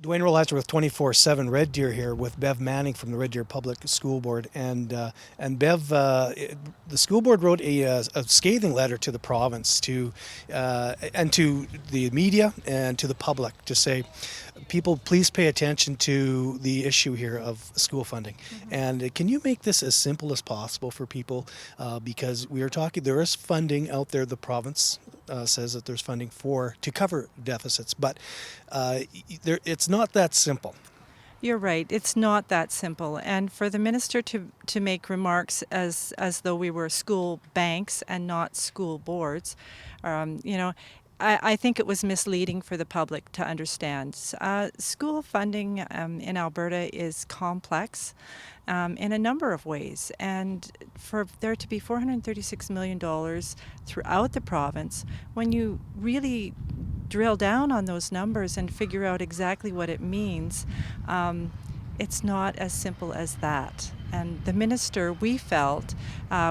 Dwayne Rollizer with 24/7 Red Deer here with Bev Manning from the Red Deer Public School Board, and Bev, the school board wrote a scathing letter to the province and to the media and to the public to say, people, please pay attention to the issue here of school funding. And can you make this as simple as possible for people? Because we are talking, there is funding out there. The province says that there's funding to cover deficits, but it's not that simple. You're right. It's not that simple. And for the minister to make remarks as though we were school banks and not school boards, you know, I think it was misleading for the public to understand. School funding in Alberta is complex in a number of ways. And for there to be $436 million throughout the province, when you really drill down on those numbers and figure out exactly what it means, it's not as simple as that. And the minister, we felt,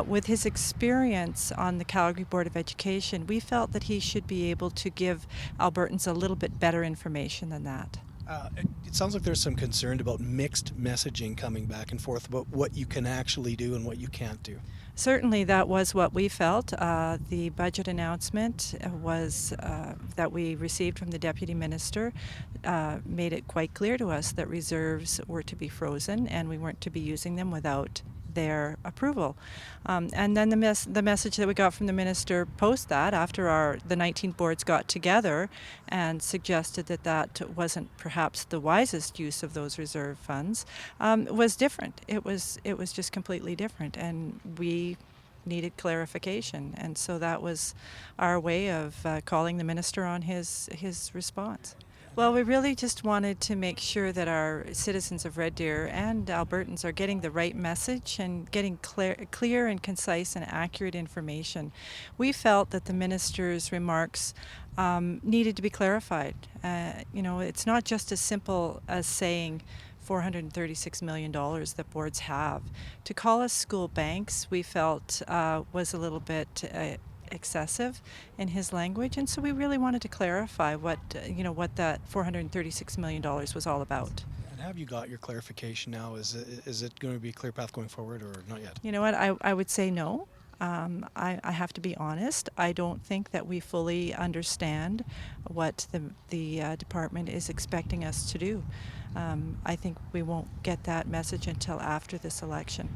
with his experience on the Calgary Board of Education, we felt that he should be able to give Albertans a little bit better information than that. It sounds like there's some concern about mixed messaging coming back and forth about what you can actually do and what you can't do. Certainly, that was what we felt. The budget announcement was that we received from the Deputy Minister made it quite clear to us that reserves were to be frozen and we weren't to be using them without their approval. And then the message that we got from the minister post that, after the 19 boards got together and suggested that wasn't perhaps the wisest use of those reserve funds, was different. It was just completely different, and we needed clarification. And so that was our way of calling the minister on his response. Well, we really just wanted to make sure that our citizens of Red Deer and Albertans are getting the right message and getting clear and concise and accurate information. We felt that the minister's remarks needed to be clarified. It's not just as simple as saying $436 million that boards have. To call us school banks, we felt was a little bit excessive in his language, and so we really wanted to clarify what that $436 million was all about. And have you got your clarification now? Is it going to be a clear path going forward or not yet? You know what? I would say no. I have to be honest. I don't think that we fully understand what the department is expecting us to do. I think we won't get that message until after this election.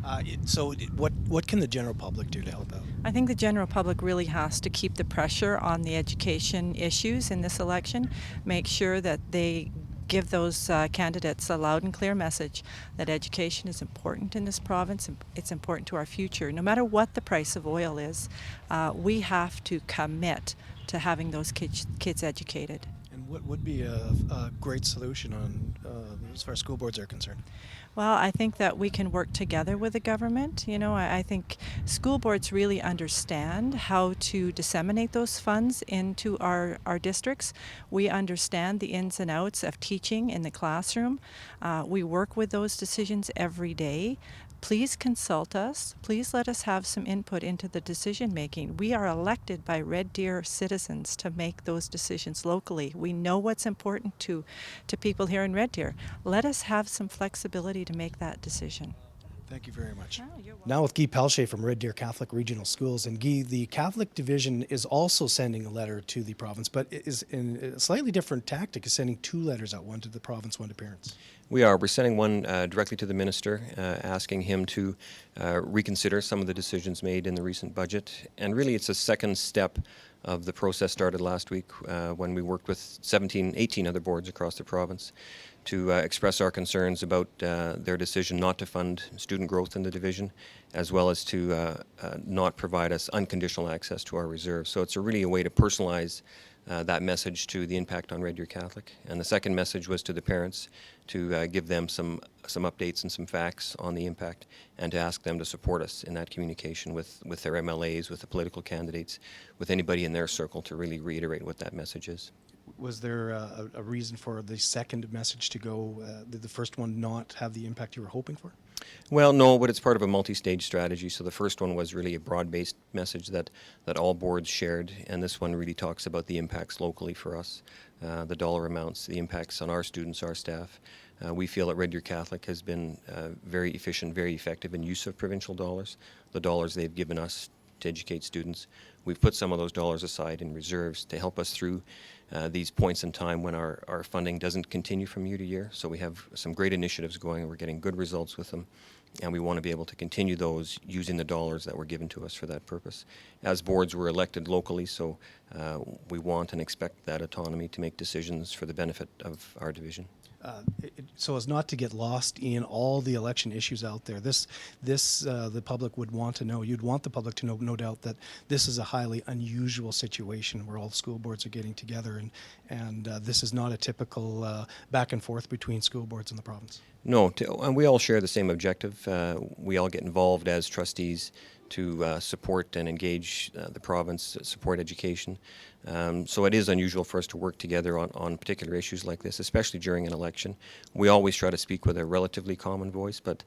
What can the general public do to help out? I think the general public really has to keep the pressure on the education issues in this election, make sure that they give those candidates a loud and clear message that education is important in this province. It's important to our future. No matter what the price of oil is, we have to commit to having those kids educated. And what would be a great solution as far as school boards are concerned? Well, I think that we can work together with the government. I think school boards really understand how to disseminate those funds into our districts. We understand the ins and outs of teaching in the classroom. We work with those decisions every day. Please consult us. Please let us have some input into the decision making. We are elected by Red Deer citizens to make those decisions locally. We know what's important to people here in Red Deer. Let us have some flexibility to make that decision. Thank you very much. Oh, you're welcome. Now with Guy Pelche from Red Deer Catholic Regional Schools. And Guy, the Catholic Division is also sending a letter to the province, but it is in a slightly different tactic, is sending two letters out, one to the province, one to parents. We're sending one directly to the minister, asking him to reconsider some of the decisions made in the recent budget. And really it's a second step of the process started last week when we worked with 18 other boards across the province to express our concerns about their decision not to fund student growth in the division, as well as to not provide us unconditional access to our reserves. So it's really a way to personalize that message to the impact on Red Deer Catholic. And the second message was to the parents to give them some updates and some facts on the impact, and to ask them to support us in that communication with their MLAs, with the political candidates, with anybody in their circle, to really reiterate what that message is. Was there a reason for the second message to go, did the first one not have the impact you were hoping for? Well, no, but it's part of a multi-stage strategy. So the first one was really a broad-based message that all boards shared, and this one really talks about the impacts locally for us, the dollar amounts, the impacts on our students, our staff. We feel that Red Deer Catholic has been very efficient, very effective in use of provincial dollars, the dollars they've given us to educate students. We've put some of those dollars aside in reserves to help us through these points in time when our funding doesn't continue from year to year. So we have some great initiatives going, and we're getting good results with them, and we want to be able to continue those using the dollars that were given to us for that purpose. As boards, we're elected locally, so we want and expect that autonomy to make decisions for the benefit of our division. So as not to get lost in all the election issues out there, the public would want to know, you'd want the public to know, no doubt, that this is a highly unusual situation where all school boards are getting together, and this is not a typical back and forth between school boards in the province. No, and we all share the same objective. We all get involved as trustees to support and engage the province, support education. So it is unusual for us to work together on particular issues like this, especially during an election. We always try to speak with a relatively common voice, but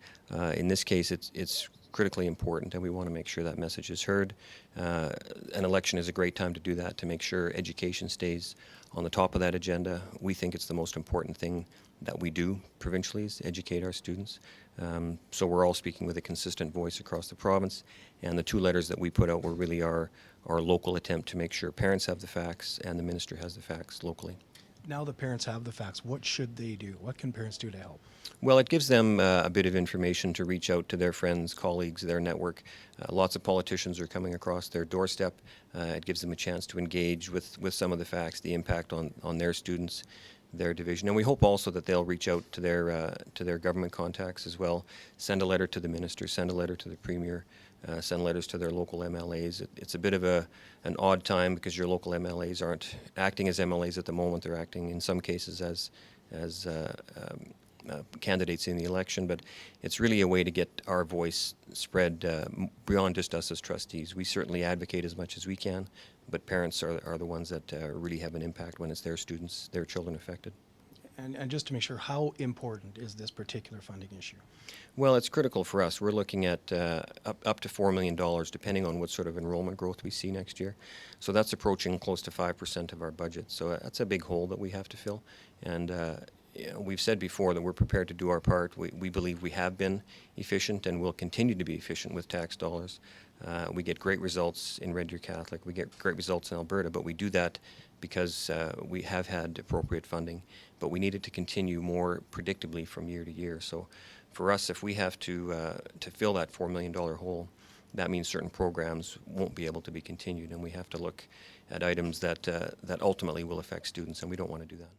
in this case it's critically important, and we want to make sure that message is heard. An election is a great time to do that, to make sure education stays on the top of that agenda. We think it's the most important thing that we do provincially, is educate our students. So we're all speaking with a consistent voice across the province, and the two letters that we put out were really our local attempt to make sure parents have the facts and the minister has the facts locally. Now the parents have the facts. What should they do? What can parents do to help? Well, it gives them a bit of information to reach out to their friends, colleagues, their network. Lots of politicians are coming across their doorstep. It gives them a chance to engage with some of the facts, the impact on their students, their division. And we hope also that they'll reach out to their government contacts as well, send a letter to the minister, send a letter to the premier, send letters to their local MLAs. It's a bit of an odd time because your local MLAs aren't acting as MLAs at the moment. They're acting in some cases as candidates in the election, but it's really a way to get our voice spread beyond just us as trustees. We certainly advocate as much as we can, but parents are the ones that really have an impact when it's their students, their children affected. And just to make sure, how important is this particular funding issue? Well, it's critical for us. We're looking at up to $4 million, depending on what sort of enrollment growth we see next year. So that's approaching close to 5% of our budget. So that's a big hole that we have to fill. And we've said before that we're prepared to do our part. We believe we have been efficient and will continue to be efficient with tax dollars. We get great results in Red Deer Catholic. We get great results in Alberta, but we do that because we have had appropriate funding, but we need it to continue more predictably from year to year. So for us, if we have to fill that $4 million hole, that means certain programs won't be able to be continued, and we have to look at items that ultimately will affect students, and we don't want to do that.